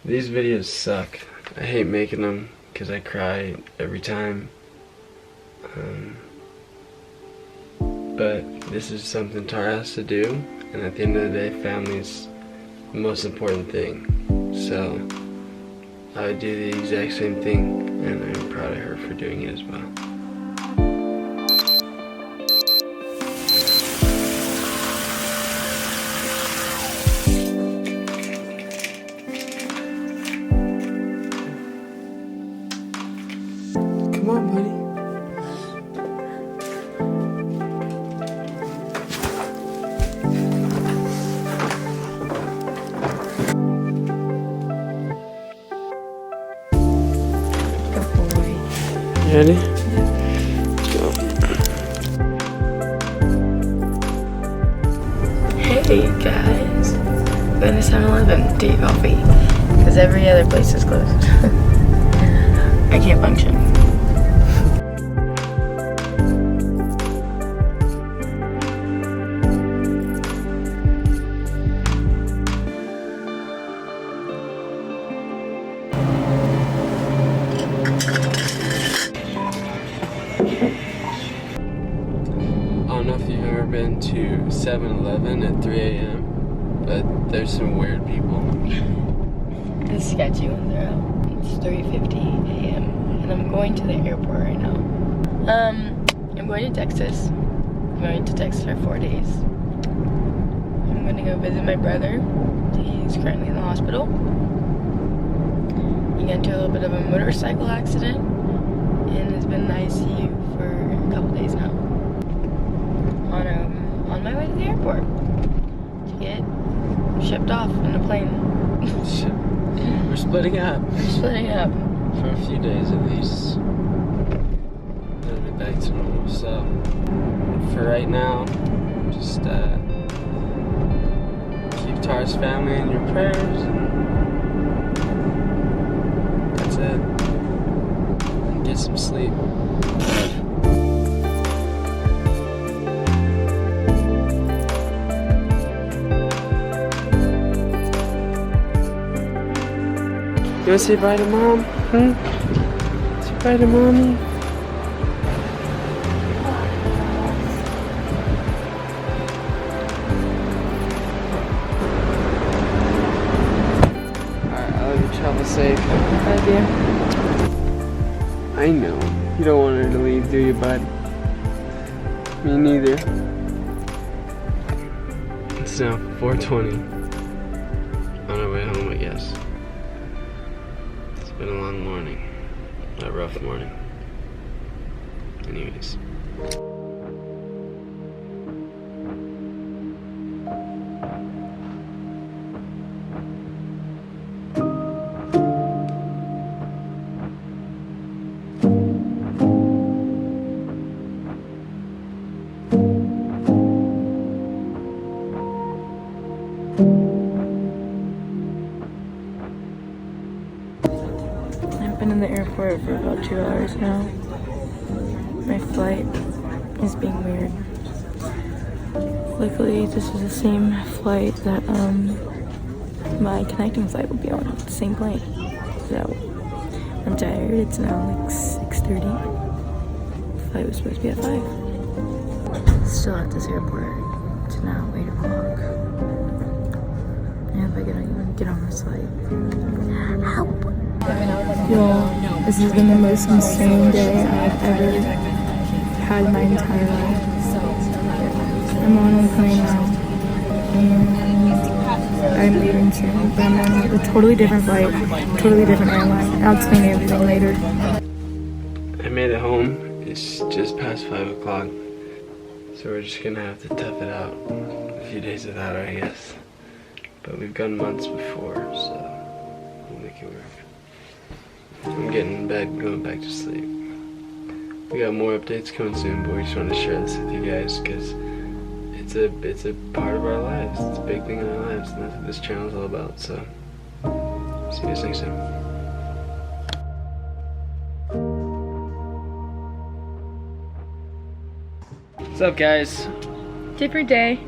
These videos suck. I hate making them because I cry every time. But this is something Tara has to do, and at the end of the day, family's the most important thing. So I would do the exact same thing, and I'm proud of her for doing it as well. Come on, buddy. Ready? Let's go. Hey guys, I'm going to 7-Eleven to get coffee because every other place is closed. I can't function. I don't know if you've ever been to 7-Eleven at 3 a.m., but there's some weird people. It's sketchy when they're out. It's 3:50 a.m. and I'm going to the airport right now. I'm going to Texas. I'm going to Texas for 4 days. I'm going to go visit my brother. He's currently in the hospital. He got into a little bit of a motorcycle accident and has been in the ICU for a couple days now. On my way to the airport to get shipped off in a plane. We're splitting up. We're splitting up. For a few days at least. Then we'll be back to normal. So, for right now, just keep Tara's family in your prayers. That's it. And get some sleep. You wanna say bye to mom? Say bye to mommy. Alright, I love you. Travel safe. Love you. I know. You don't want her to leave, do you, bud? Me neither. It's now 4:20. On our way home, I guess. It's been a long morning. A rough morning. Anyways. I've been in the airport for about 2 hours now. My flight is being weird. Luckily, this is the same flight that my connecting flight will be on. The same plane. So I'm tired. It's now like 6:30. The flight was supposed to be at 5. Still at this airport. It's now 8 o'clock. And if I get on this flight. Help! Yo, this has been the most insane day I've ever had in my entire life. I'm on a plane now, and I'm leaving soon, but I'm on a totally different flight, totally different airline. I'll explain everything later. I made it home. It's just past 5 o'clock, so we're just gonna have to tough it out. A few days without her, I guess. But we've gone months before, so we'll make it work. I'm getting in bed, going back to sleep. We got more updates coming soon, but we just wanted to share this with you guys because it's a part of our lives. It's a big thing in our lives, and that's what this channel is all about. So, see you guys next time. What's up, guys? Different day.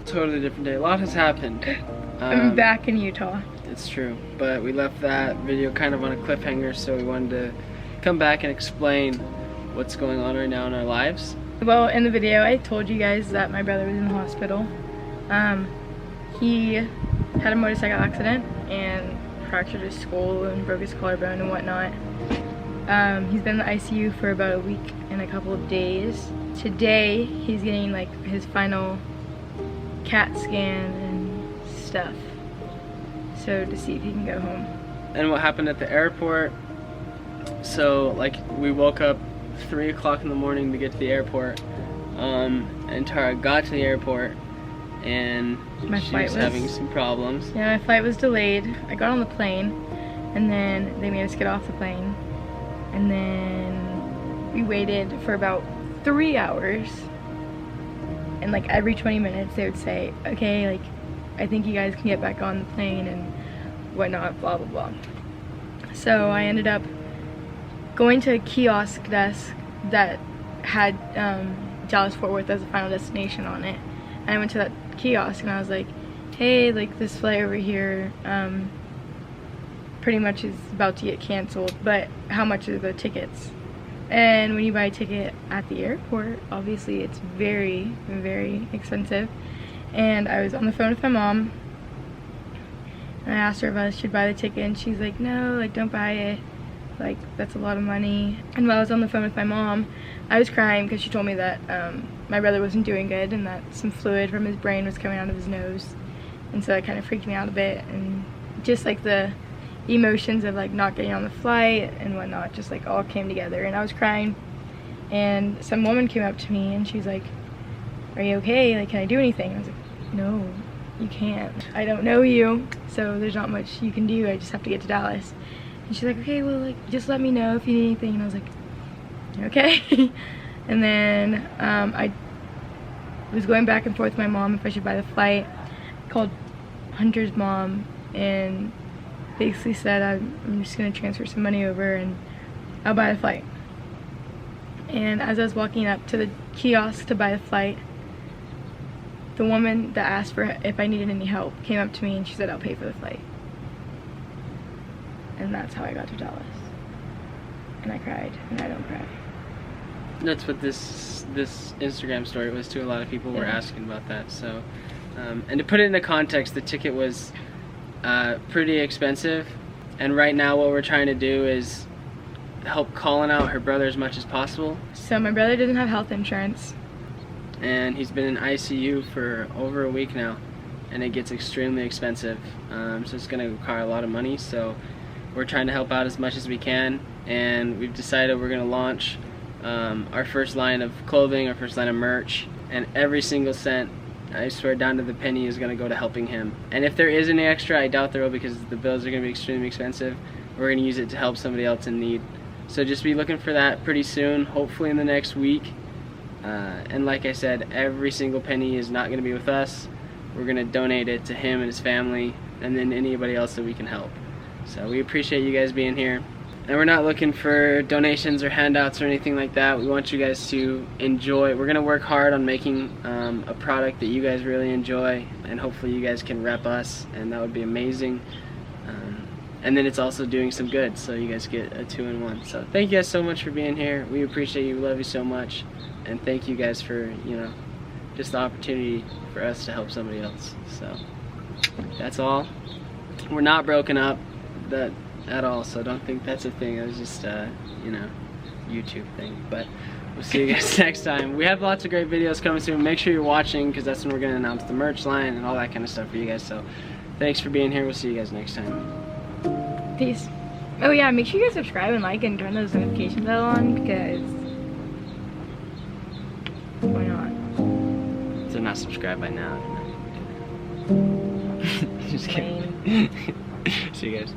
Totally different day. A lot has happened. I'm back in Utah. It's true. But we left that video kind of on a cliffhanger, so we wanted to come back and explain what's going on right now in our lives. Well, in the video, I told you guys that my brother was in the hospital. He had a motorcycle accident and fractured his skull and broke his collarbone and whatnot. He's been in the ICU for about a week and a couple of days. Today, he's getting like his final CAT scan and stuff, so to see if he can go home. And what happened at the airport, so like we woke up 3 o'clock in the morning to get to the airport, and Tara got to the airport and she was having some problems. Yeah, my flight was delayed. I got on the plane and then they made us get off the plane, and then we waited for about 3 hours, and like every 20 minutes they would say, okay, like I think you guys can get back on the plane and whatnot, blah blah blah. So I ended up going to a kiosk desk that had Dallas Fort Worth as a final destination on it, and I went to that kiosk and I was like, hey, like this flight over here pretty much is about to get canceled, but how much are the tickets? And when you buy a ticket at the airport, obviously it's very, very expensive. And I was on the phone with my mom and I asked her if I should buy the ticket, and she's like, no, like don't buy it, like that's a lot of money. And while I was on the phone with my mom, I was crying because she told me that my brother wasn't doing good and that some fluid from his brain was coming out of his nose, and so that kind of freaked me out a bit, and just like the emotions of like not getting on the flight and whatnot just like all came together, and I was crying. And some woman came up to me and she's like, are you okay, like can I do anything? I was like, no, you can't, I don't know you, so there's not much you can do, I just have to get to Dallas. And she's like, okay, well, like just let me know if you need anything. And I was like, okay. And then I was going back and forth with my mom if I should buy the flight. I called Hunter's mom and basically said I'm just gonna transfer some money over and I'll buy the flight. And as I was walking up to the kiosk to buy the flight, the woman that asked for if I needed any help came up to me and she said, I'll pay for the flight. And that's how I got to Dallas. And I cried, and I don't cry. That's what this Instagram story was too. A lot of people were asking about that. So, and to put it into context, the ticket was pretty expensive. And right now what we're trying to do is help Colin out, her brother, as much as possible. So my brother doesn't have health insurance. And he's been in ICU for over a week now. And it gets extremely expensive. So it's going to require a lot of money. So we're trying to help out as much as we can. And we've decided we're going to launch our first line of clothing, our first line of merch. And every single cent, I swear down to the penny, is going to go to helping him. And if there is any extra, I doubt there will, because the bills are going to be extremely expensive. We're going to use it to help somebody else in need. So just be looking for that pretty soon, hopefully in the next week. And like I said, every single penny is not going to be with us. We're going to donate it to him and his family, and then anybody else that we can help. So we appreciate you guys being here. And we're not looking for donations or handouts or anything like that. We want you guys to enjoy. We're going to work hard on making a product that you guys really enjoy, and hopefully you guys can rep us, and that would be amazing. And then it's also doing some good, so you guys get a 2-in-1. So thank you guys so much for being here. We appreciate you. We love you so much. And thank you guys for, just the opportunity for us to help somebody else. So that's all. We're not broken up at all, so don't think that's a thing. It was just YouTube thing. But we'll see you guys next time. We have lots of great videos coming soon. Make sure you're watching, because that's when we're going to announce the merch line and all that kind of stuff for you guys. So thanks for being here. We'll see you guys next time. Peace. Oh yeah, make sure you guys subscribe and like and turn those notification bell on, because why not? So not subscribed by now. Just kidding. See you guys.